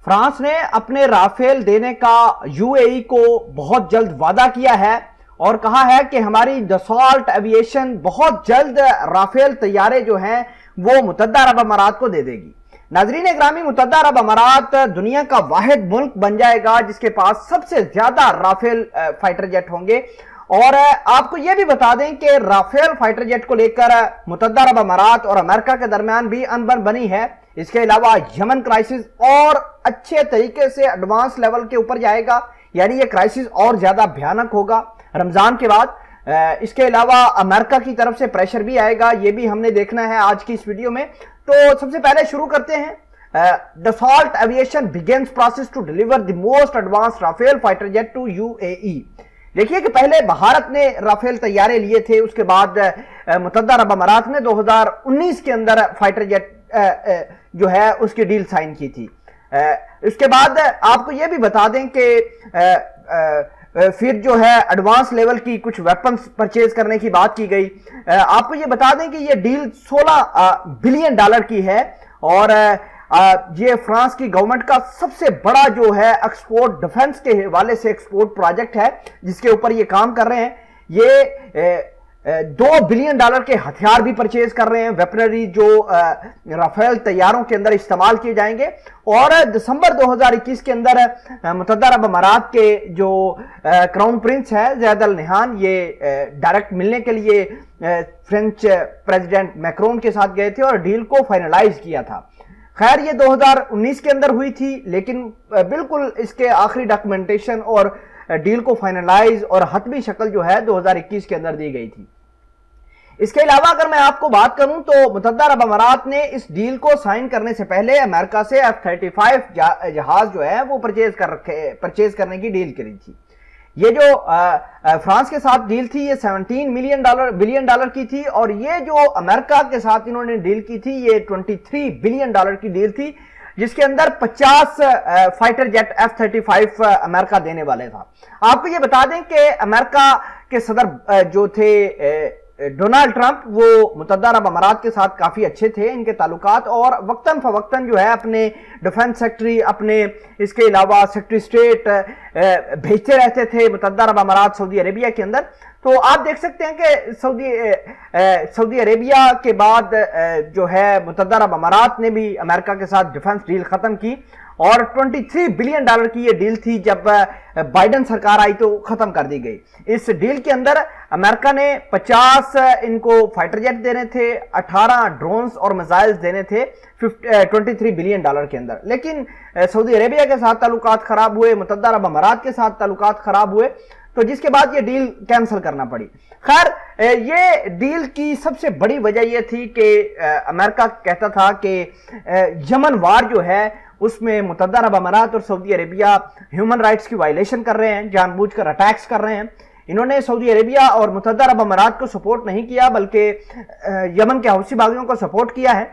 France نے اپنے Rafale دینے کا یو اے ای کو بہت جلد وعدہ کیا ہے اور کہا ہے کہ ہماری دسالٹ ایویشن بہت جلد رافیل طیارے جو ہیں وہ متحدہ عرب امارات کو دے دے گی۔ ناظرین اکرامی، متحدہ عرب امارات دنیا کا واحد ملک بن جائے گا جس کے پاس سب سے زیادہ رافیل فائٹر جیٹ ہوں گے، اور آپ کو یہ بھی بتا دیں کہ رافیل فائٹر جیٹ کو لے کر متحدہ عرب امارات اور امریکہ کے درمیان بھی انبن بنی ہے۔ اس کے علاوہ یمن کرائسس اور اچھے طریقے سے ایڈوانس لیول کے اوپر جائے گا، یعنی یہ کرائسس اور زیادہ بھیانک ہوگا رمضان کے بعد۔ اس کے علاوہ امریکہ کی طرف سے پریشر بھی آئے گا، یہ بھی ہم نے دیکھنا ہے آج کی اس ویڈیو میں۔ تو سب سے پہلے شروع کرتے ہیں۔ Dassault Aviation begins process to deliver the most advanced Rafale fighter jet to UAE۔ دیکھیے کہ پہلے بھارت نے رافیل طیارے لیے تھے، اس کے بعد متحدہ عرب امارات نے 2019 کے اندر فائٹر جیٹ جو ہے اس کی ڈیل سائن کی تھی۔ اس کے بعد آپ کو یہ بھی بتا دیں کہ پھر جو ہے ایڈوانس لیول کی کچھ ویپنز پرچیز کرنے کی بات کی گئی۔ آپ کو یہ بتا دیں کہ یہ ڈیل $16 بلین کی ہے، اور یہ فرانس کی گورنمنٹ کا سب سے بڑا جو ہے ایکسپورٹ ڈیفنس کے حوالے سے ایکسپورٹ پروجیکٹ ہے جس کے اوپر یہ کام کر رہے ہیں۔ یہ $2 بلین کے ہتھیار بھی پرچیز کر رہے ہیں، ویپنری جو رافیل طیاروں کے اندر استعمال کیے جائیں گے۔ اور دسمبر 2021 کے اندر متحدہ عرب امارات کے جو کراؤن پرنس ہے زید ال نہیان، یہ ڈائریکٹ ملنے کے لیے فرینچ پریزیڈنٹ میکرون کے ساتھ گئے تھے اور ڈیل کو فائنلائز کیا تھا۔ خیر یہ 2019 کے اندر ہوئی تھی، لیکن بالکل اس کے آخری ڈاکومنٹیشن اور ڈیل کو فائنلائز اور حتمی شکل جو ہے 2021 کے اندر دی گئی تھی۔ اس کے علاوہ اگر میں آپ کو بات کروں تو متحدہ عرب امارات نے اس ڈیل کو سائن کرنے سے پہلے امریکہ سے F-35 جہاز جو ہے وہ پرچیز کرنے کی ڈیل کری تھی۔ یہ جو فرانس کے ساتھ ڈیل تھی یہ $17 بلین کی تھی، اور یہ جو امریکہ کے ساتھ انہوں نے ڈیل کی تھی یہ $23 بلین کی ڈیل تھی، جس کے اندر 50 فائٹر جیٹ F-35 امریکہ دینے والے تھا۔ آپ کو یہ بتا دیں کہ امریکہ کے صدر جو تھے ڈونلڈ ٹرمپ، وہ متحدہ عرب امارات کے ساتھ کافی اچھے تھے ان کے تعلقات، اور وقتاً فوقتاً جو ہے اپنے ڈیفنس سیکٹری، اپنے اس کے علاوہ سیکٹری اسٹیٹ بھیجتے رہتے تھے متحدہ عرب امارات سعودی عربیہ کے اندر۔ تو آپ دیکھ سکتے ہیں کہ سعودی عربیہ کے بعد جو ہے متحدہ عرب امارات نے بھی امریکہ کے ساتھ ڈیفنس ڈیل ختم کی، اور $23 بلین کی یہ ڈیل تھی، جب بائیڈن سرکار آئی تو ختم کر دی گئی۔ اس ڈیل کے اندر امریکہ نے 50 ان کو فائٹر جیٹ دینے تھے، 18 ڈرونز اور میزائلز دینے تھے $23 بلین کے اندر، لیکن سعودی عربیہ کے ساتھ تعلقات خراب ہوئے، متحدہ عرب امارات کے ساتھ تعلقات خراب ہوئے، تو جس کے بعد یہ ڈیل کینسل کرنا پڑی۔ خیر یہ ڈیل کی سب سے بڑی وجہ یہ تھی کہ امریکہ کہتا تھا کہ یمن وار جو ہے اس میں متحدہ عرب امارات اور سعودی عربیہ ہیومن رائٹس کی وائلیشن کر رہے ہیں، جان بوجھ کر اٹیکس کر رہے ہیں۔ انہوں نے سعودی عربیہ اور متحدہ عرب امارات کو سپورٹ نہیں کیا، بلکہ یمن کے حوثی باغیوں کو سپورٹ کیا ہے،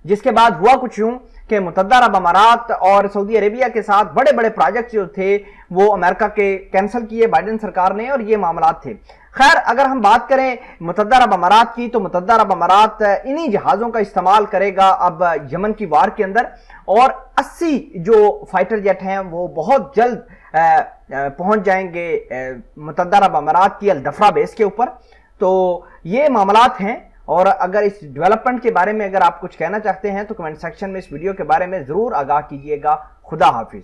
جس کے بعد ہوا کچھ یوں کہ متحدہ عرب امارات اور سعودی عربیہ کے ساتھ بڑے بڑے پروجیکٹ جو تھے وہ امریکہ کے کینسل کیے بائیڈن سرکار نے، اور یہ معاملات تھے۔ خیر اگر ہم بات کریں متحدہ عرب امارات کی، تو متحدہ عرب امارات انہی جہازوں کا استعمال کرے گا اب یمن کی وار کے اندر، اور 80 جو فائٹر جیٹ ہیں وہ بہت جلد پہنچ جائیں گے متحدہ عرب امارات کی الدفرہ بیس کے اوپر۔ تو یہ معاملات ہیں، اور اگر اس ڈیولپمنٹ کے بارے میں اگر آپ کچھ کہنا چاہتے ہیں تو کمنٹ سیکشن میں اس ویڈیو کے بارے میں ضرور آگاہ کیجئے گا۔ خدا حافظ۔